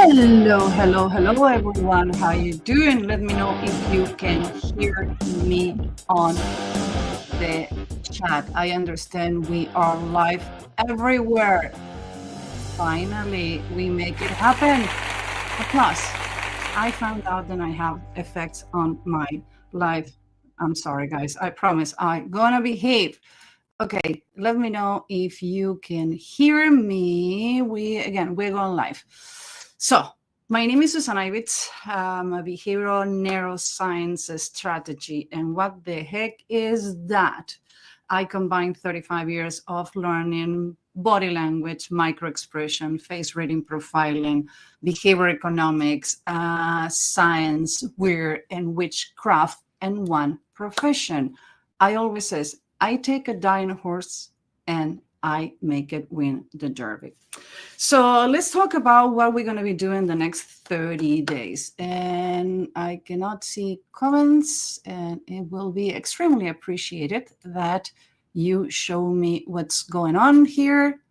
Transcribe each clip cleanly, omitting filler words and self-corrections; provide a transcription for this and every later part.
Hello, everyone. How you doing? Let me know if you can hear me on the chat. I understand we are live everywhere. Finally, we make it happen. Plus, I found out that I have effects on my live. I'm sorry, guys. I promise I'm gonna behave. Okay, let me know if you can hear me. We're going live. So, my name is Susan Ivitz. I'm a behavioral neuroscience strategy. And what the heck is that? I combine 35 years of learning body language, microexpression, face reading, profiling, behavior economics, science, weird, and witchcraft, and one profession. I always says, I take a dying horse and I make it win the Derby. So let's talk about what we're going to be doing the next 30 days. And I cannot see comments, and it will be extremely appreciated that you show me what's going on here.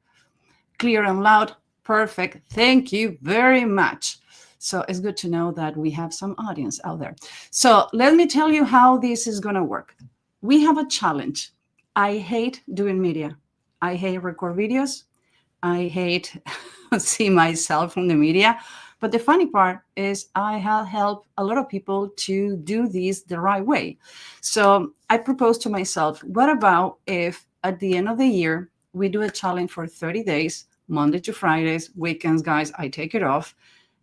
Clear and loud. Perfect. Thank you very much. So it's good to know that we have some audience out there. So let me tell you how this is going to work. We have a challenge. I hate doing media. I hate record videos. I hate see myself from the media. But the funny part is I have helped a lot of people to do this the right way. So I proposed to myself, what about if at the end of the year, we do a challenge for 30 days, Monday to Fridays, weekends, guys, I take it off.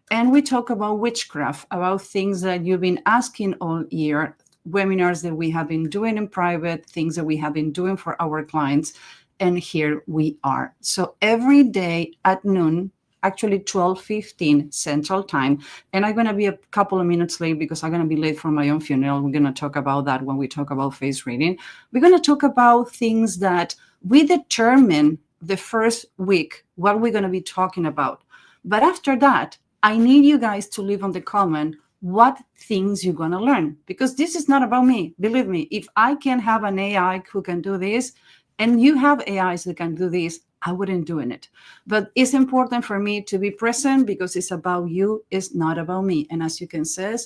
And we talk about witchcraft, about things that you've been asking all year, webinars that we have been doing in private, things that we have been doing for our clients. And here we are. So every day at noon, actually 12:15 Central Time, and I'm going to be a couple of minutes late because I'm going to be late for my own funeral. We're going to talk about that when we talk about face reading. We're going to talk about things that we determine the first week, what we're going to be talking about. But after that, I need you guys to leave on the comment what things you're going to learn, because this is not about me. Believe me, if I can have an AI who can do this, and you have AIs that can do this, I wouldn't doing it. But it's important for me to be present because it's about you, it's not about me. And as you can see,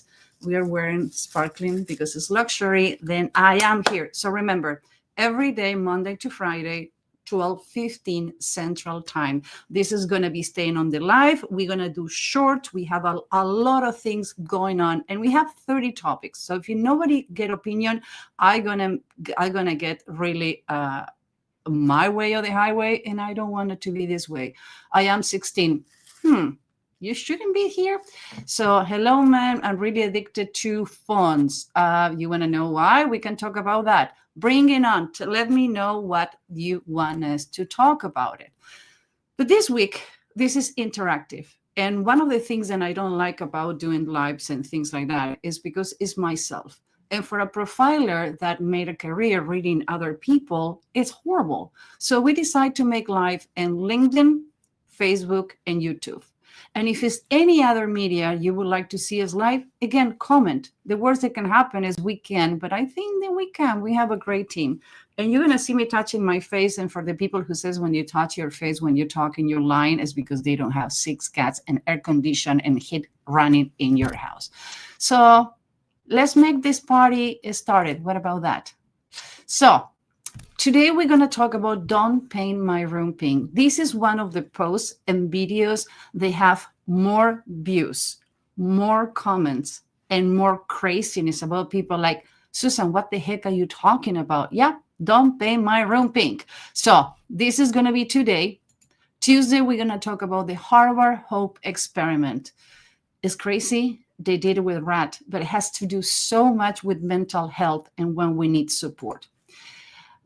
we are wearing sparkling because it's luxury, then I am here. So remember, every day, Monday to Friday, 12:15 Central Time. This is going to be staying on the live. We're going to do short. We have a lot of things going on, and we have 30 topics. So if you nobody get opinion, I'm gonna get really my way or the highway, and I don't want it to be this way. I am 16. You shouldn't be here. So hello, man. I'm really addicted to phones. You want to know why? We can talk about that. Bring it on. Let me know what you want us to talk about it. But this week, this is interactive. And one of the things that I don't like about doing lives and things like that is because it's myself. And for a profiler that made a career reading other people, it's horrible. So we decide to make live in LinkedIn, Facebook, and YouTube. And if it's any other media you would like to see us live, again, comment. The worst that can happen is we can, but I think that we can. We have a great team. And you're going to see me touching my face. And for the people who says when you touch your face, when you talk in your line, is because they don't have 6 cats and air condition and heat running in your house. So let's make this party started. What about that? So today we're going to talk about Don't Paint My Room Pink. This is one of the posts and videos. They have more views, more comments, and more craziness about people like, Susan, what the heck are you talking about? Yeah, don't paint my room pink. So this is going to be today. Tuesday, we're going to talk about the Harvard Hope Experiment. It's crazy. They did it with rat, but it has to do so much with mental health and when we need support.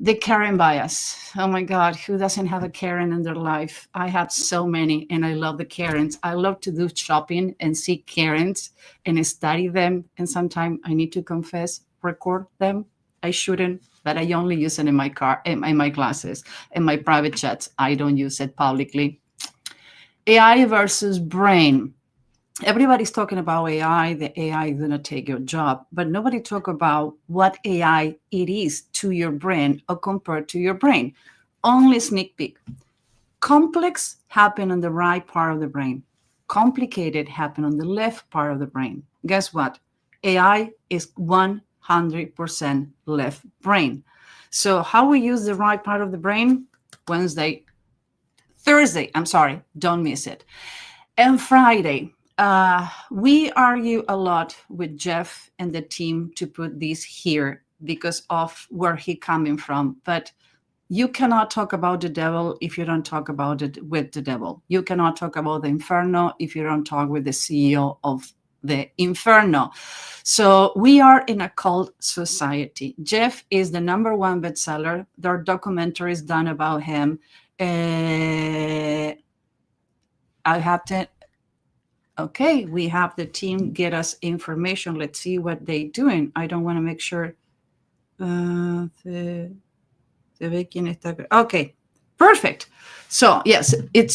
The Karen bias. Oh my God, who doesn't have a Karen in their life? I have so many, and I love the Karens. I love to do shopping and see Karens and study them. And sometimes I need to confess, record them. I shouldn't, but I only use it in my car, in my classes, in my private chats. I don't use it publicly. AI versus brain. Everybody's talking about AI, the AI is going to take your job, but nobody talk about what AI it is to your brain or compared to your brain. Only sneak peek. Complex happen in the right part of the brain. complicated happen on the left part of the brain. Guess what? AI is 100% left brain. So how we use the right part of the brain? Thursday, I'm sorry, don't miss it. And Friday, we argue a lot with Jeff and the team to put this here because of where he coming from. But you cannot talk about the devil if you don't talk about it with the devil. You cannot talk about the inferno if you don't talk with the CEO of the inferno. So we are in a cult society. Jeff is the #1 bestseller. There are documentaries done about him. I have to. Okay, we have the team get us information. Let's see what they're doing. I don't want to make sure. Okay, perfect. So yes,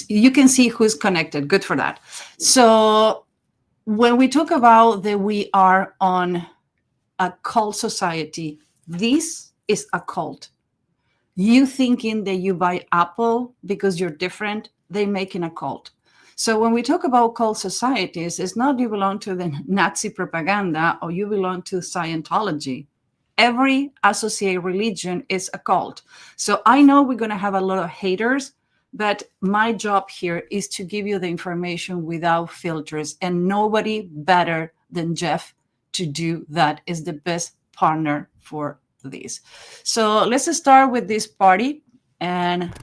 you can see who's connected. Good for that. So when we talk about that we are on a cult society, this is a cult. You thinking that you buy Apple because you're different, they making a cult. So when we talk about cult societies, it's not you belong to the Nazi propaganda or you belong to Scientology. Every associated religion is a cult. So I know we're going to have a lot of haters, but my job here is to give you the information without filters, and nobody better than Jeff to do that. Is the best partner for this. So let's start with this party. And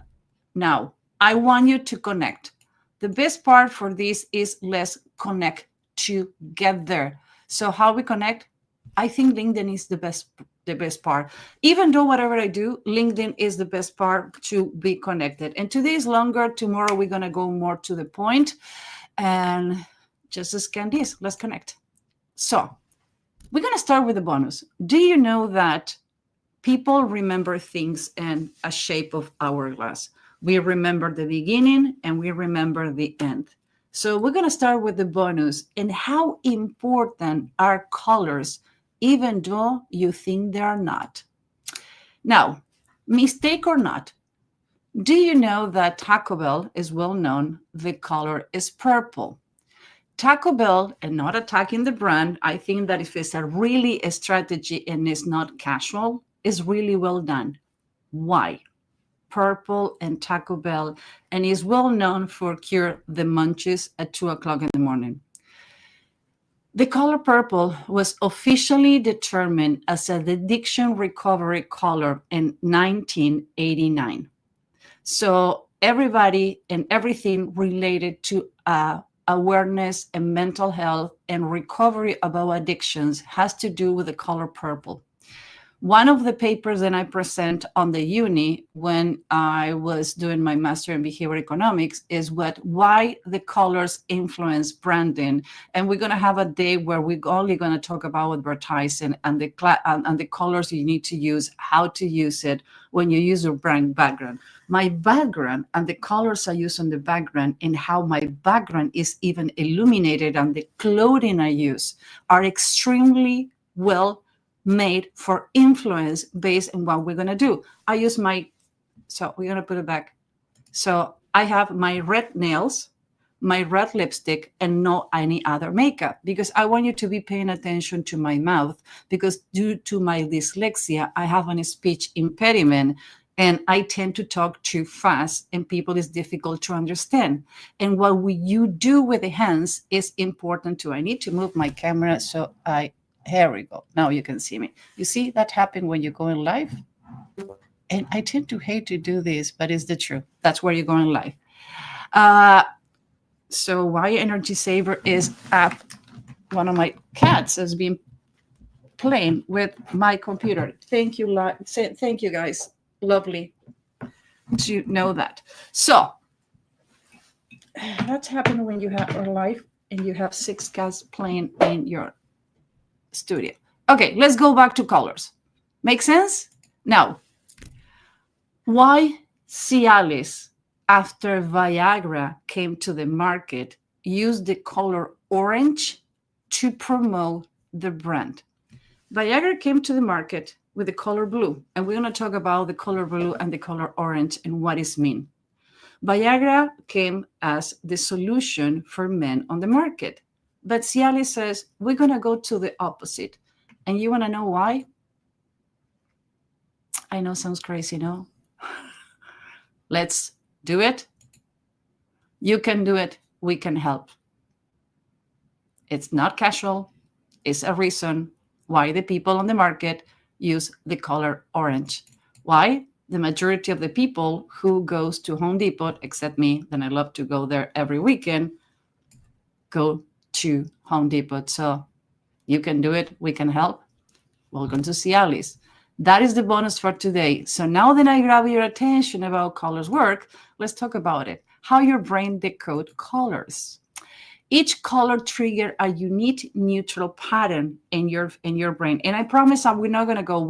now I want you to connect. The best part for this is let's connect together. So how we connect? I think LinkedIn is the best part. Even though whatever I do, LinkedIn is the best part to be connected. And today is longer. Tomorrow we're going to go more to the point. And just scan this. Let's connect. So we're going to start with the bonus. Do you know that people remember things in a shape of hourglass? We remember the beginning and we remember the end. So we're going to start with the bonus and how important are colors, even though you think they are not. Now, mistake or not, do you know that Taco Bell is well known? The color is purple. Taco Bell, and not attacking the brand, I think that if it's really a strategy and it's not casual, is really well done. Why? Purple and Taco Bell, and is well known for cure the munchies at 2:00 in the morning. The color purple was officially determined as an addiction recovery color in 1989. So everybody and everything related to awareness and mental health and recovery about addictions has to do with the color purple. One of the papers that I present on the uni when I was doing my master in behavioral economics is why the colors influence branding. And we're going to have a day where we're only going to talk about advertising and the colors you need to use, how to use it when you use your brand background. My background and the colors I use on the background and how my background is even illuminated and the clothing I use are extremely well made for influence based on what we're going to do. I use so we're going to put it back. So I have my red nails, my red lipstick, and no any other makeup, because I want you to be paying attention to my mouth, because due to my dyslexia, I have a speech impediment and I tend to talk too fast and people is difficult to understand. And what you do with the hands is important too. I need to move my camera so here we go. Now you can see me. You see that happen when you go in live? And I tend to hate to do this, but it's the truth. That's where you're going live. So why Energy Saver is one of my cats has been playing with my computer. Thank you, thank you guys. Lovely to know that. So that's happening when you have a live and you have 6 cats playing in your studio. Okay, let's go back to colors. Make sense? Now, why Cialis, after Viagra came to the market, used the color orange to promote the brand? Viagra came to the market with the color blue, and we're going to talk about the color blue and the color orange and what it means. Viagra came as the solution for men on the market. But Cialis says, we're going to go to the opposite. And you want to know why? I know, sounds crazy, no? Let's do it. You can do it. We can help. It's not casual. It's a reason why the people on the market use the color orange. Why? The majority of the people who goes to Home Depot, except me, then I love to go there every weekend, go to Home Depot. So you can do it. We can help. Welcome to Cialis. That is the bonus for today. So now that I grab your attention about colors work, let's talk about it. How your brain decodes colors. Each color trigger a unique neutral pattern in your brain. And I promise we're not going to go.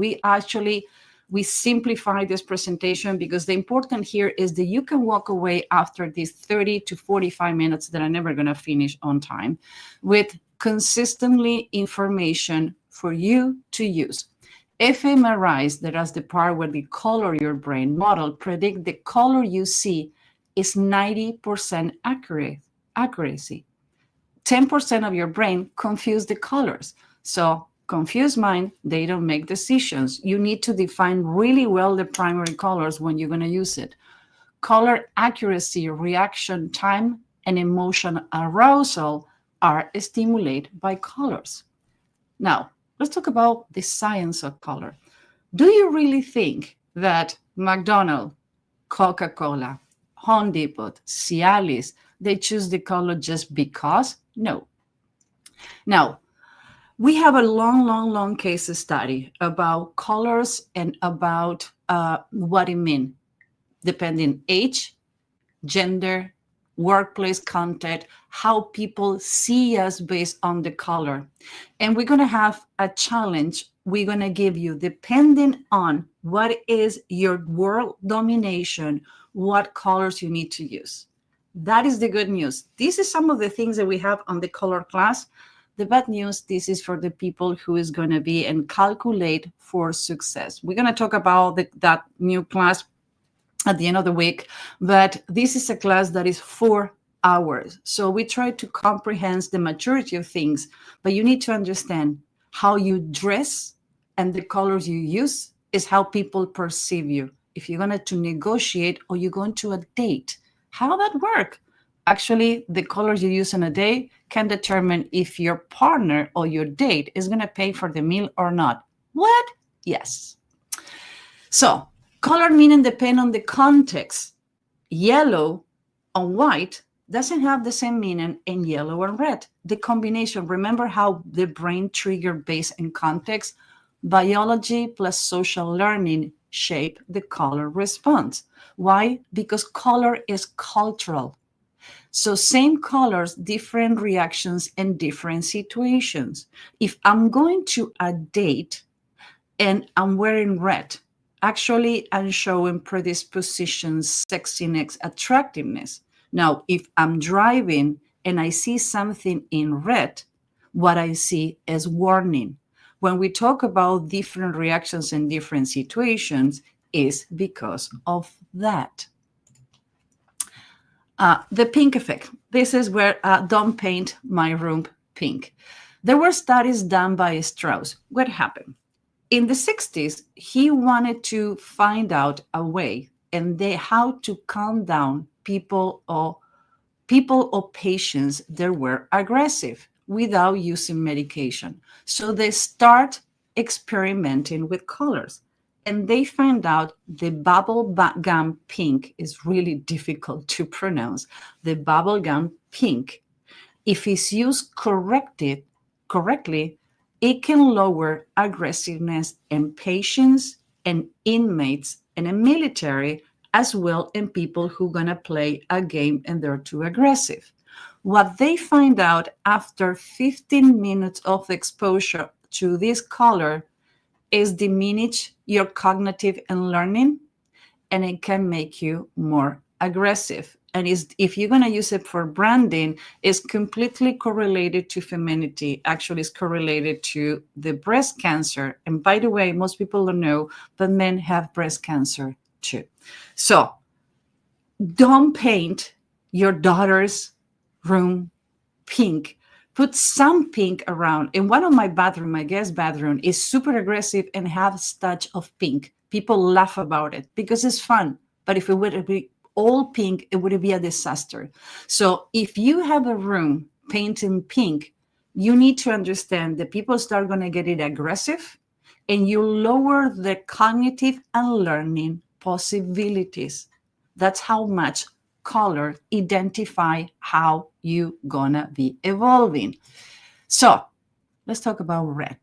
We simplify this presentation because the important here is that you can walk away after these 30 to 45 minutes that I'm never going to finish on time with consistently information for you to use. fMRIs, that is the part where the color your brain model predict the color you see, is 90% accuracy. 10% of your brain confuse the colors. So confused mind, they don't make decisions. You need to define really well the primary colors when you're going to use it. Color accuracy, reaction time, and emotion arousal are stimulated by colors. Now, let's talk about the science of color. Do you really think that McDonald's, Coca-Cola, Home Depot, Cialis, they choose the color just because? No. Now, we have a long case study about colors and about what it means, depending age, gender, workplace context, how people see us based on the color. And we're going to have a challenge we're going to give you, depending on what is your world domination, what colors you need to use. That is the good news. This is some of the things that we have on the color class. The bad news, this is for the people who is going to be and calculate for success. We're going to talk about that new class at the end of the week, but this is a class that is 4 hours. So we try to comprehend the majority of things, but you need to understand how you dress and the colors you use is how people perceive you. If you're going to negotiate or you're going to a date, how that work? Actually, the colors you use on a day can determine if your partner or your date is going to pay for the meal or not. What? Yes. So color meaning depend on the context. Yellow on white doesn't have the same meaning in yellow and red. The combination, remember how the brain trigger based in context? Biology plus social learning shape the color response. Why? Because color is cultural. So same colors, different reactions in different situations. If I'm going to a date and I'm wearing red, actually I'm showing predispositions, sexiness, attractiveness. Now, if I'm driving and I see something in red, what I see is warning. When we talk about different reactions in different situations, is because of that. The pink effect. This is where don't paint my room pink. There were studies done by Strauss. What happened? In the 60s, he wanted to find out a way and how to calm down people or patients that were aggressive without using medication. So they start experimenting with colors. And they find out the bubblegum pink is really difficult to pronounce. The bubblegum pink, if it's used correctly, it can lower aggressiveness in patients and inmates and in military, as well in people who are going to play a game and they're too aggressive. What they find out after 15 minutes of exposure to this color is diminish your cognitive and learning, and it can make you more aggressive. And if you're going to use it for branding, it's completely correlated to femininity. Actually, it's correlated to the breast cancer. And by the way, most people don't know, but men have breast cancer too. So Don't paint your daughter's room pink. Put some pink around. In one of my bathroom, my guest bathroom is super aggressive and has touch of pink. People laugh about it because it's fun. But if it would be all pink, it would be a disaster. So if you have a room painted pink, you need to understand that people start going to get it aggressive and you lower the cognitive and learning possibilities. That's how much color identify how you gonna be evolving. So let's talk about red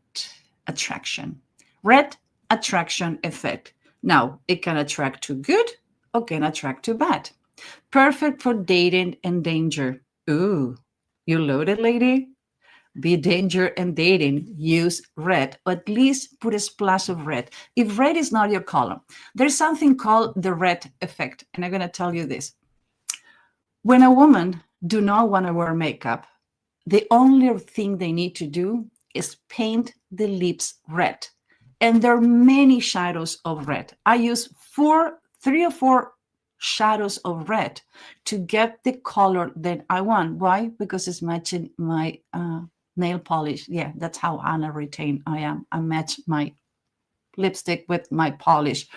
attraction. Red attraction effect. Now, it can attract to good or can attract to bad. Perfect for dating and danger. Ooh, you loaded, lady? Be danger and dating, use red, or at least put a splash of red. If red is not your color, there's something called the red effect. And I'm going to tell you this. When a woman do not want to wear makeup, the only thing they need to do is paint the lips red. And there are many shadows of red. I use three or four shadows of red to get the color that I want. Why? Because it's matching my nail polish. Yeah, that's how Anna Retain I am. I match my lipstick with my polish.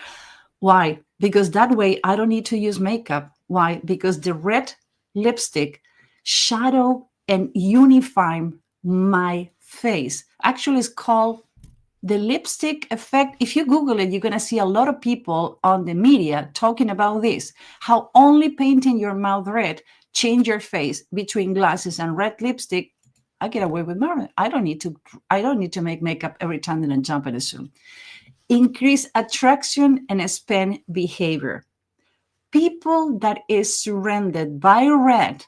Why? Because that way I don't need to use makeup. Why? Because the red lipstick shadow and unify my face. Actually, it's called the lipstick effect. If you Google it, you're going to see a lot of people on the media talking about this, how only painting your mouth red change your face between glasses and red lipstick. I get away with murder. I don't need to make makeup every time that I jump in a Zoom. Increase attraction and spend behavior. People that is surrounded by red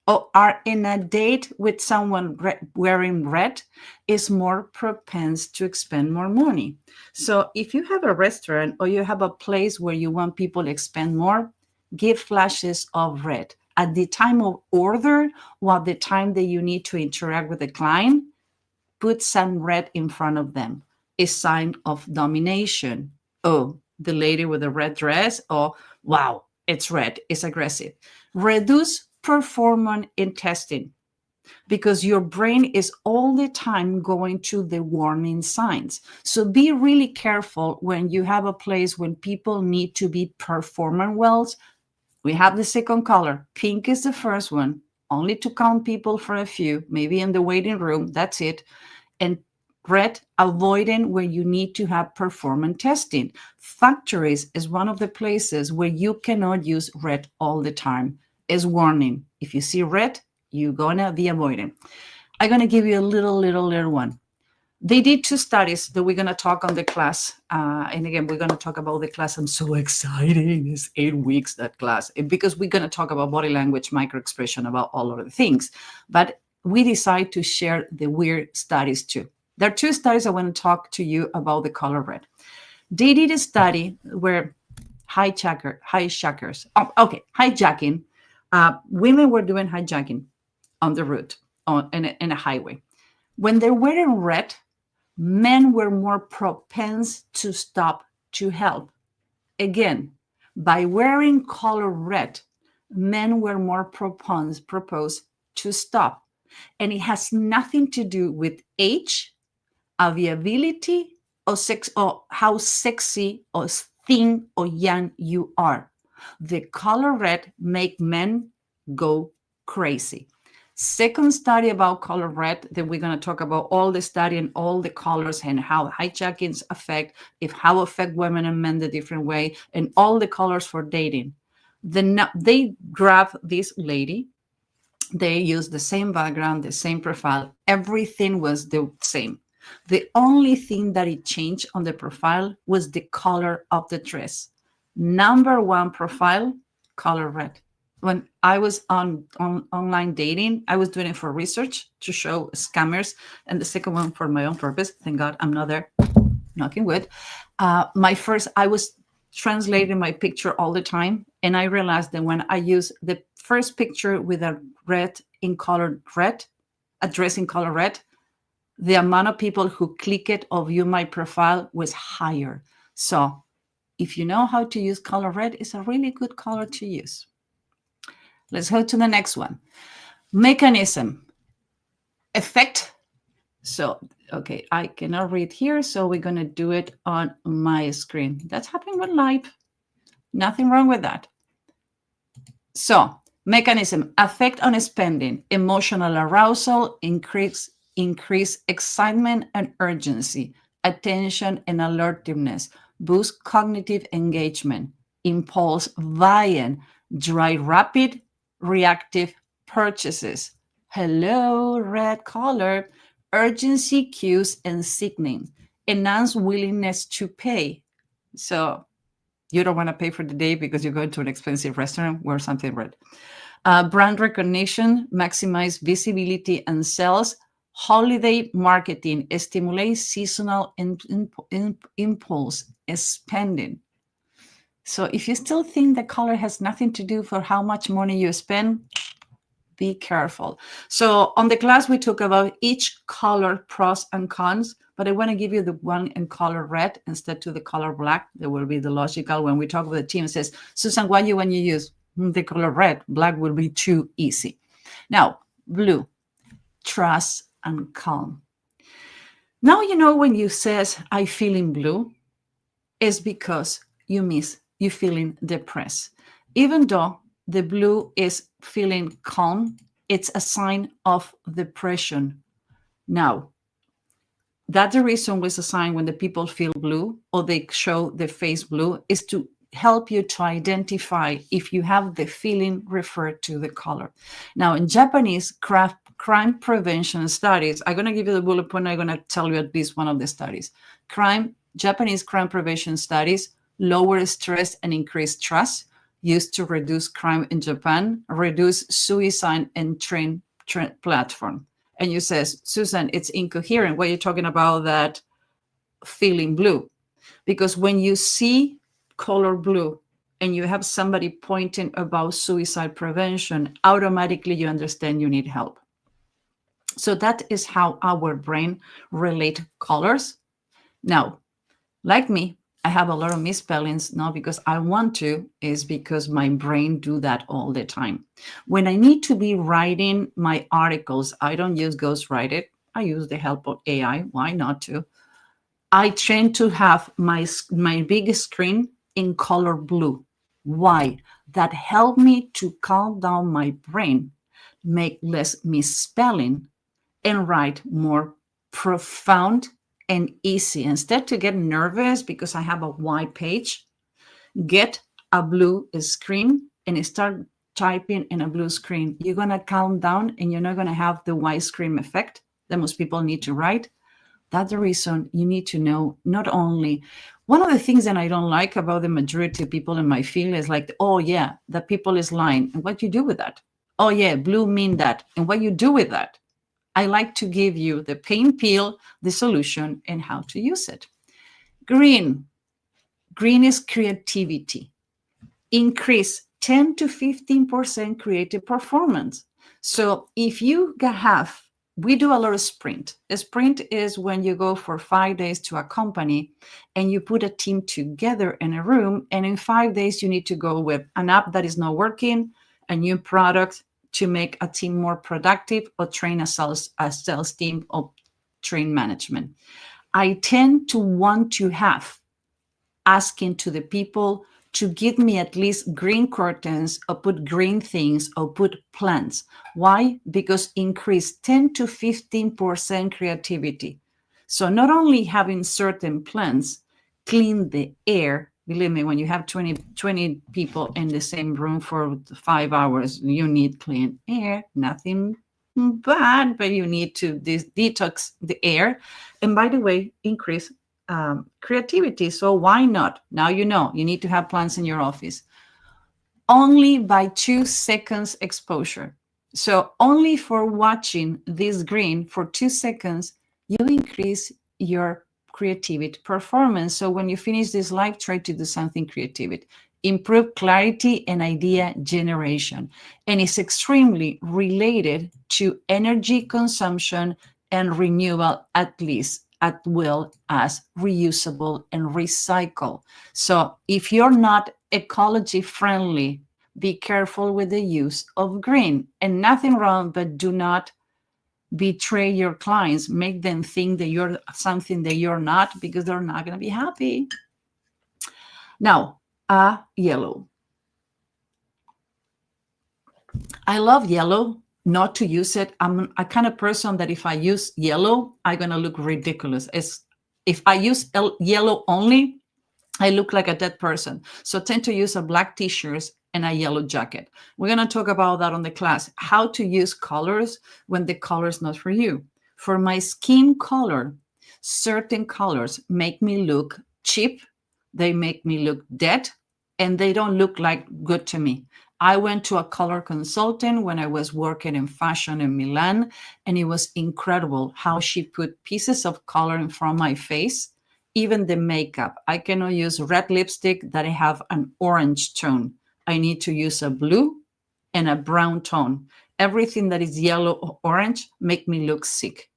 or are in a date with someone wearing red is more propense to expend more money. So if you have a restaurant or you have a place where you want people to expend more, give flashes of red. At the time of order or at the time that you need to interact with the client, put some red in front of them. A sign of domination. Oh, the lady with the red dress. Oh, wow, it's red. It's aggressive. Reduce performance in testing because your brain is all the time going to the warning signs. So be really careful when you have a place when people need to be performing well. We have the second color. Pink is the first one, only to count people for a few, maybe in the waiting room. That's it. And red, avoiding where you need to have performance testing. Factories is one of the places where you cannot use red all the time. Is warning. If you see red, you're gonna be avoiding. I'm gonna give you a little one. They did 2 studies that we're gonna talk on the class. And again, we're gonna talk about the class. I'm so excited. It's 8 weeks, that class, because we're gonna talk about body language, microexpression, about all of the things. But we decide to share the weird studies too. There are 2 studies I want to talk to you about the color red. They did a study where hijacking. Women were doing hijacking on the route, in a highway. When they're wearing red, men were more propense to stop to help. Again, by wearing color red, men were more proposed to stop. And it has nothing to do with age, availability, or sex, or how sexy or thin or young you are. The color red make men go crazy. Second study about color red, that we're going to talk about all the study and all the colors and how hijackings affect, how affect women and men the different way, and all the colors for dating. Then they grab this lady. They used the same background, the same profile. Everything was the same. The only thing that it changed on the profile was the color of the dress. Number 1 profile, color red. When I was on online dating, I was doing it for research to show scammers, and the second one for my own purpose. Thank God I'm not there, knocking wood. I was translating my picture all the time, and I realized that when I use the first picture with a red in color red, a dress in color red, the amount of people who click it or view my profile was higher. So if you know how to use color red, it's a really good color to use. Let's go to the next one. Mechanism, effect. So, okay, I cannot read here, so we're going to do it on my screen. That's happening with live. Nothing wrong with that. So, mechanism, effect on spending, emotional arousal, increase excitement and urgency, attention and alertiveness, boost cognitive engagement, impulse buying, drive rapid, reactive purchases. Hello, red color, urgency cues and signals, enhance willingness to pay. So you don't want to pay for the day because you're going to an expensive restaurant, wear something red. Brand recognition, maximize visibility and sales. Holiday marketing, stimulate seasonal impulse spending. So if you still think the color has nothing to do for how much money you spend, be careful. So on the class, we talk about each color pros and cons, but I want to give you the one in color red instead to the color black. There will be the logical when we talk with the team. It says, Susan, why you when you use the color red? Black will be too easy. Now, blue, trust and calm. Now you know when you says I feeling blue, is because you feeling depressed. Even though the blue is feeling calm, it's a sign of depression. Now, that's the reason was a sign when the people feel blue or they show their face blue is to help you to identify if you have the feeling referred to the color. Now, in Japanese crime prevention studies, I'm going to give you the bullet point. I'm going to tell you at least one of the studies. Japanese crime prevention studies lower stress and increase trust, used to reduce crime in Japan, reduce suicide and train platform. And you says, Susan, it's incoherent. Why are you talking about that feeling blue? Because when you see color blue and you have somebody pointing about suicide prevention, automatically you understand you need help. So that is how our brain relate colors. Now, like me, I have a lot of misspellings, not because I want to, is because my brain do that all the time. When I need to be writing my articles, I don't use ghostwrite it. I use the help of AI. Why not to? I tend to have my big screen in color blue. Why? That help me to calm down my brain, make less misspelling, and write more profound and easy. Instead to get nervous because I have a white page, get a blue screen and start typing in a blue screen. You're going to calm down and you're not going to have the white screen effect that most people need to write. That's the reason you need to know not only one of the things that I don't like about the majority of people in my field is like, oh yeah, that people is lying. And what you do with that? Oh yeah, blue mean that. And what you do with that? I like to give you the pain peel, the solution, and how to use it. Green. Green is creativity. Increase 10 to 15% creative performance. So if you have, we do a lot of sprint. A sprint is when you go for 5 days to a company and you put a team together in a room, and in 5 days you need to go with an app that is not working, a new product, to make a team more productive or train a sales team or train management. I tend to want to have asking to the people to give me at least green curtains or put green things or put plants. Why? Because increase 10 to 15% creativity. So not only having certain plants clean the air. Believe me, when you have 20 people in the same room for 5 hours, you need clean air, nothing bad, but you need to detox the air. And by the way, increase creativity. So why not? Now you know you need to have plants in your office. Only by 2 seconds exposure. So only for watching this green for 2 seconds, you increase your creativity performance. So when you finish this live, try to do something creative. Improve clarity and idea generation. And it's extremely related to energy consumption and renewal, at least at will as reusable and recycle. So if you're not ecology friendly, be careful with the use of green. And nothing wrong, but do not betray your clients, make them think that you're something that you're not, because they're not going to be happy. Now, yellow. I love yellow, not to use it. I'm a kind of person that if I use yellow, I'm going to look ridiculous. If I use yellow only, I look like a dead person. So I tend to use a black t-shirt and a yellow jacket. We're going to talk about that on the class, how to use colors when the color is not for you. For my skin color, certain colors make me look cheap. They make me look dead, and they don't look like good to me. I went to a color consultant when I was working in fashion in Milan, and it was incredible how she put pieces of color in front of my face. Even the makeup. I cannot use red lipstick that I have an orange tone. I need to use a blue and a brown tone. Everything that is yellow or orange make me look sick.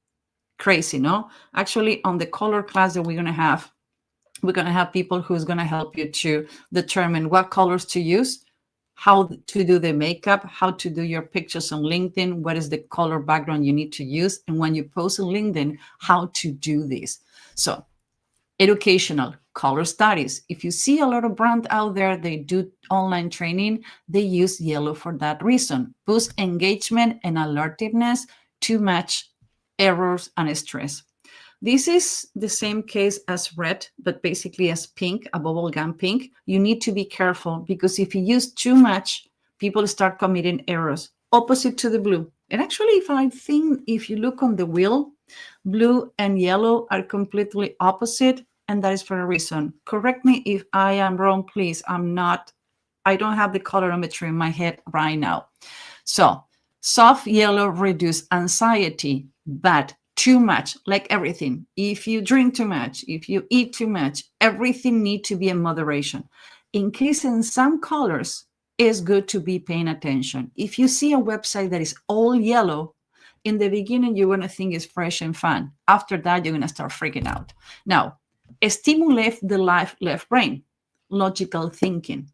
Crazy, no? Actually, on the color class that we're going to have people who's going to help you to determine what colors to use, how to do the makeup, how to do your pictures on LinkedIn, what is the color background you need to use, and when you post on LinkedIn, how to do this. So educational color studies. If you see a lot of brands out there, they do online training, they use yellow for that reason. Boost engagement and alertiveness to match errors and stress. This is the same case as red, but basically as pink, a bubblegum pink. You need to be careful because if you use too much, people start committing errors. Opposite to the blue. And actually, if you look on the wheel, blue and yellow are completely opposite, and that is for a reason. Correct me if I am wrong, please. I don't have the colorimetry in my head right now. So soft yellow reduce anxiety, but too much, like everything. If you drink too much, if you eat too much, everything needs to be in moderation. In case in some colors, it's good to be paying attention. If you see a website that is all yellow, in the beginning, you're going to think it's fresh and fun. After that, you're going to start freaking out. Now, stimulate the left brain, logical thinking.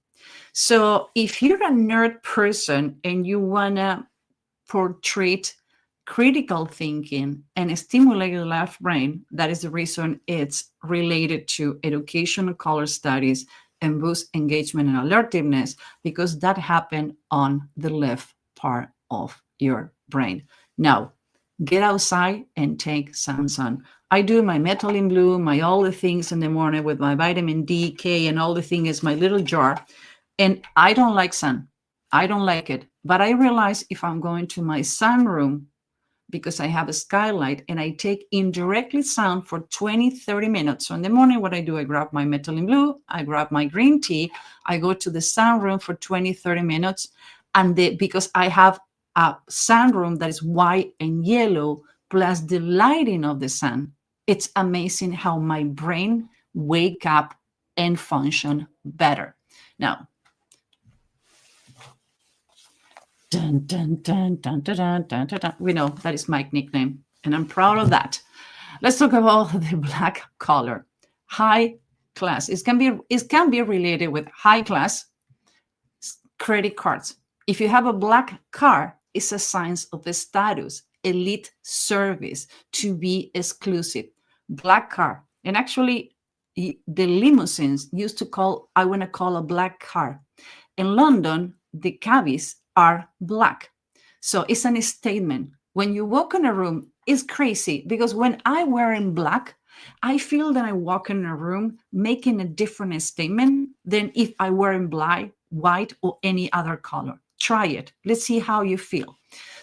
So if you're a nerd person and you want to portray critical thinking and stimulate the left brain, that is the reason it's related to educational color studies and boost engagement and alertiveness, because that happened on the left part of your brain. Now, get outside and take some sun. I do my metal in blue, my all the things in the morning with my vitamin D, K, and all the things, my little jar. And I don't like sun. I don't like it. But I realize if I'm going to my sunroom, because I have a skylight and I take indirectly sun for 20, 30 minutes. So in the morning, what I do, I grab my metal in blue, I grab my green tea, I go to the sunroom for 20, 30 minutes. And because I have a sunroom that is white and yellow, plus the lighting of the sun, it's amazing how my brain wake up and function better. Now, dun, dun, dun, dun, dun, dun, dun, dun, dun. We know that is my nickname, and I'm proud of that. Let's talk about the black color. High class. It can be related with high class credit cards. If you have a black car, it's a sign of the status, elite service, to be exclusive. Black car. And actually, the limousines used to call, I want to call a black car. In London, the cabbies are black. So it's a statement. When you walk in a room, it's crazy because when I wear in black, I feel that I walk in a room making a different statement than if I were in black, white, or any other color. Try it. Let's see how you feel.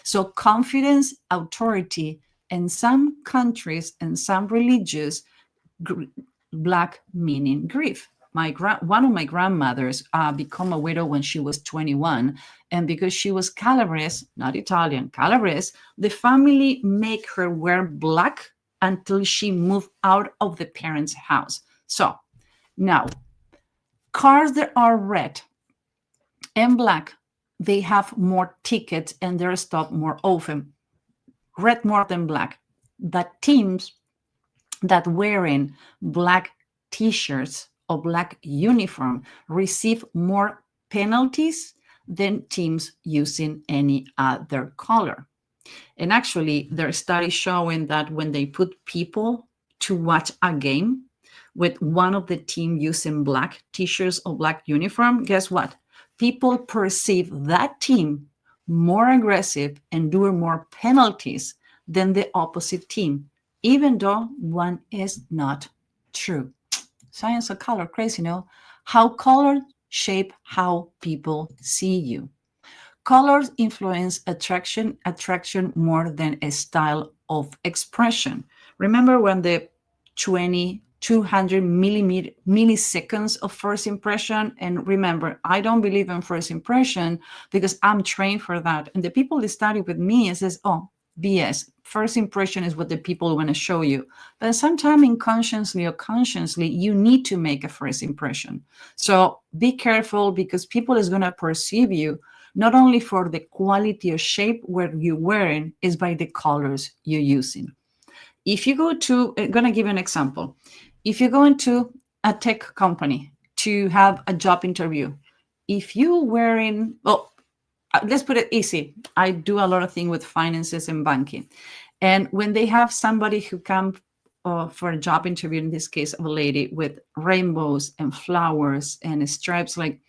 So confidence, authority, in some countries and some religions, black meaning grief. One of my grandmothers became a widow when she was 21. And because she was Calabrese, not Italian, Calabrese, the family make her wear black until she moved out of the parents' house. So now, cars that are red and black, they have more tickets and they're stopped more often. Red more than black. But teams that wearing black t-shirts or black uniform receive more penalties than teams using any other color. And actually, there are studies showing that when they put people to watch a game with one of the team using black t-shirts or black uniform, guess what? People perceive that team more aggressive and doing more penalties than the opposite team, even though one is not true. Science of color, crazy, no? How color shape how people see you. Colors influence attraction more than a style of expression. Remember when the 200 milliseconds of first impression? And remember, I don't believe in first impression because I'm trained for that. And the people that study with me says, oh, BS. First impression is what the people want to show you. But sometimes unconsciously or consciously, you need to make a first impression. So be careful because people is going to perceive you not only for the quality or shape where you're wearing, is by the colors you're using. If you go to, I'm going to give you an example. If you go into a tech company to have a job interview, if you're wearing, well, let's put it easy. I do a lot of things with finances and banking. And when they have somebody who comes for a job interview, in this case of a lady with rainbows and flowers and stripes, like,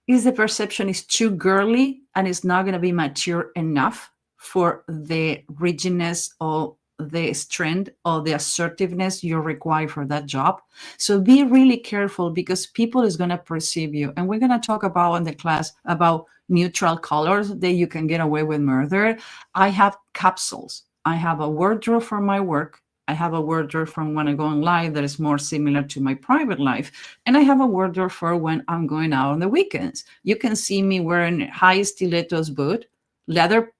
is the perception is too girly and it's not going to be mature enough for the rigidness or the strength or the assertiveness you require for that job. So be really careful because people is going to perceive you. And we're going to talk about in the class about neutral colors that you can get away with murder. I have capsules. I have a wardrobe for my work. I have a wardrobe from when I go on live that is more similar to my private life. And I have a wardrobe for when I'm going out on the weekends. You can see me wearing high stilettos boot, leather,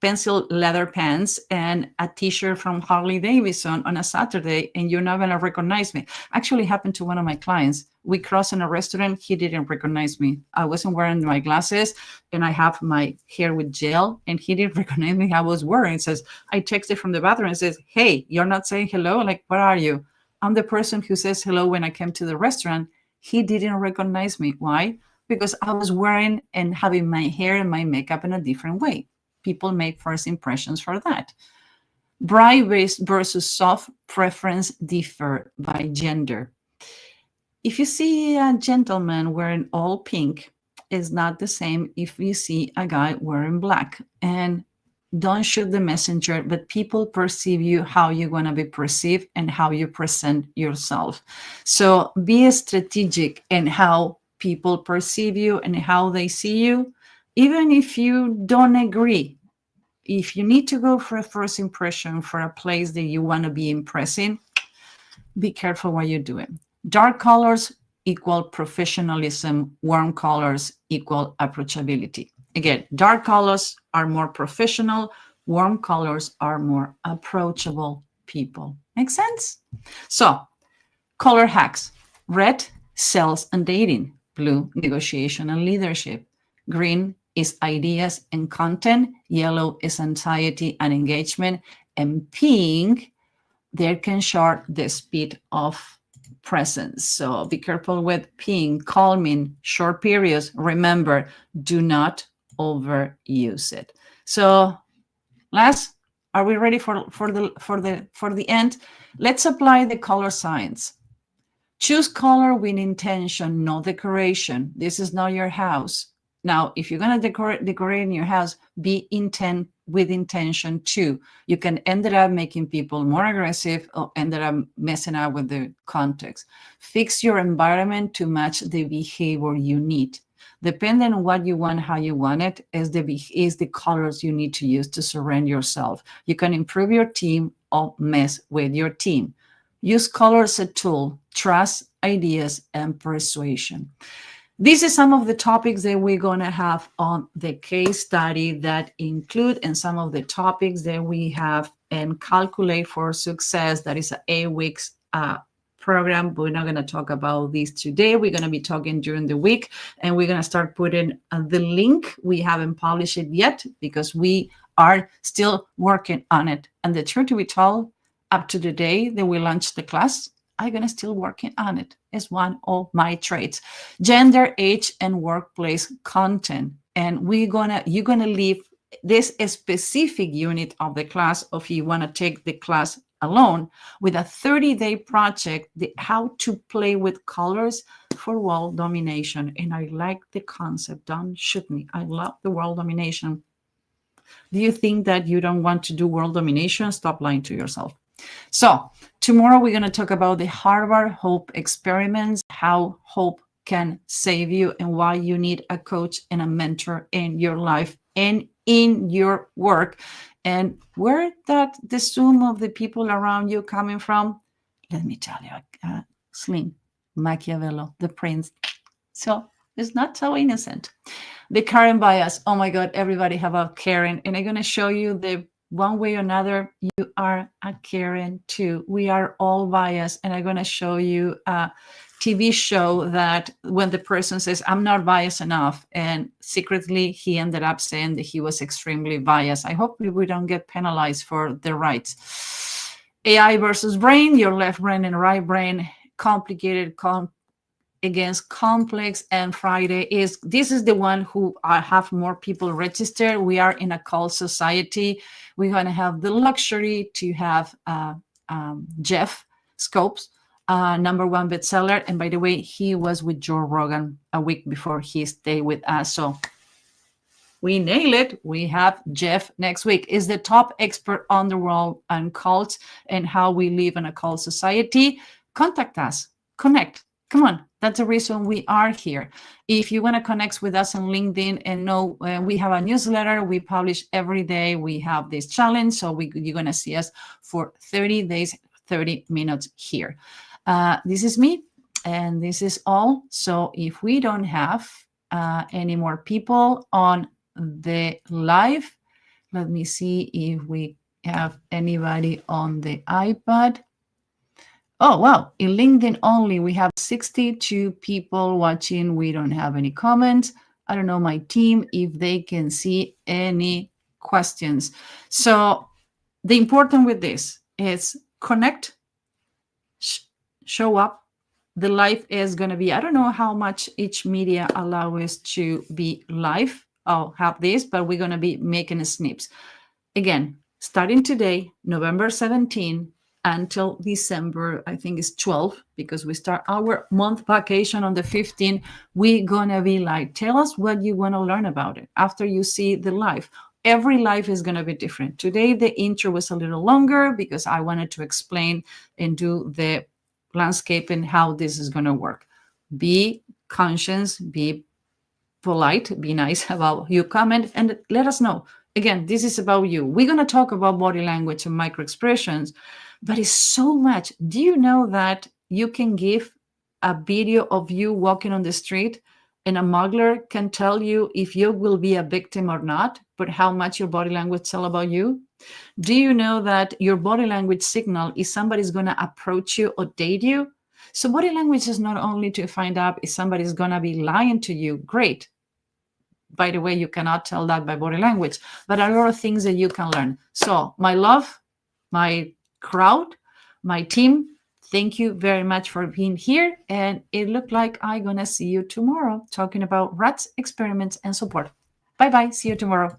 pencil leather pants, and a t-shirt from Harley Davidson on a Saturday, and you're not going to recognize me. Actually happened to one of my clients. We crossed in a restaurant. He didn't recognize me. I wasn't wearing my glasses and I have my hair with gel and he didn't recognize me. I was wearing. It says, I texted from the bathroom and says, hey, you're not saying hello? Like, what are you? I'm the person who says hello when I came to the restaurant. He didn't recognize me. Why? Because I was wearing and having my hair and my makeup in a different way. People make first impressions for that. Bright versus soft preference differ by gender. If you see a gentleman wearing all pink, it's not the same if you see a guy wearing black. And don't shoot the messenger, but people perceive you how you're going to be perceived and how you present yourself. So be strategic in how people perceive you and how they see you, even if you don't agree. If you need to go for a first impression for a place that you want to be impressing, be careful what you're doing. Dark colors equal professionalism, warm colors equal approachability. Again, dark colors are more professional, warm colors are more approachable people. Make sense? So, color hacks. Red, sales and dating. Blue, negotiation and leadership. Green is ideas and content. Yellow is anxiety and engagement. And pink, they can short the speed of presence. So be careful with pink, calming, short periods. Remember, do not overuse it. So last, are we ready for the end? Let's apply the color science. Choose color with intention, no decoration. This is not your house. Now, if you're going to decorate in your house, be with intention too. You can end up making people more aggressive or end up messing up with the context. Fix your environment to match the behavior you need. Depending on what you want, how you want it, is the colors you need to use to surround yourself. You can improve your team or mess with your team. Use color as a tool, trust, ideas, and persuasion. These are some of the topics that we're going to have on the case study that include, and some of the topics that we have in Calculate for Success. That is an 8 weeks program. We're not going to talk about these today. We're going to be talking during the week, and we're going to start putting the link. We haven't published it yet because we are still working on it. And the truth to be told, up to the day that we launch the class, I'm gonna still working on it. It's one of my traits. Gender, age, and workplace content. And you're gonna leave this specific unit of the class, or if you want to take the class alone, with a 30-day project, how to play with colors for world domination. And I like the concept. Don't shoot me. I love the world domination. Do you think that you don't want to do world domination? Stop lying to yourself. So tomorrow we're going to talk about the Harvard Hope experiments, how hope can save you, and why you need a coach and a mentor in your life and in your work. And where that the sum of the people around you coming from, let me tell you, Slim, Machiavelli, the prince. So it's not so innocent. The Karen bias. Oh my God, everybody have a Karen. And I'm going to show you the one way or another, you are a Karen too. We are all biased. And I'm going to show you a TV show that when the person says, I'm not biased enough, and secretly he ended up saying that he was extremely biased. I hope we don't get penalized for the rights. AI versus brain, your left brain and right brain, complicated, against complex. And Friday this is the one who have more people registered. We are in a cult society. We're going to have the luxury to have Jeff Scopes, #1 bestseller. And by the way, he was with Joe Rogan a week before he stayed with us. So we nail it. We have Jeff next week. Is the top expert on the world and cults and how we live in a cult society. Contact us. Connect. Come on. That's the reason we are here. If you want to connect with us on LinkedIn and know we have a newsletter, we publish every day. We have this challenge. So you're going to see us for 30 days, 30 minutes here. This is me, and this is all. So if we don't have any more people on the live, let me see if we have anybody on the iPad. Oh, wow. In LinkedIn only, we have 62 people watching. We don't have any comments. I don't know my team if they can see any questions. So the important with this is connect, show up. The live is going to be, I don't know how much each media allow us to be live. I'll have this, but we're going to be making snips. Again, starting today, November 17, until December, I think it's 12, because we start our month vacation on the 15th. We're going to be like, tell us what you want to learn about it after you see the live. Every live is going to be different. Today, the intro was a little longer because I wanted to explain and do the landscape and how this is going to work. Be conscious, be polite, be nice about your comment, and let us know. Again, this is about you. We're going to talk about body language and micro expressions, but it's so much. Do you know that you can give a video of you walking on the street and a muggler can tell you if you will be a victim or not, but how much your body language tells about you? Do you know that your body language signal is somebody's going to approach you or date you? So body language is not only to find out if somebody's going to be lying to you. Great. By the way, you cannot tell that by body language, but a lot of things that you can learn. So my love, my crowd, my team, thank you very much for being here. And it looked like I'm going to see you tomorrow talking about rats, experiments, and support. Bye-bye. See you tomorrow.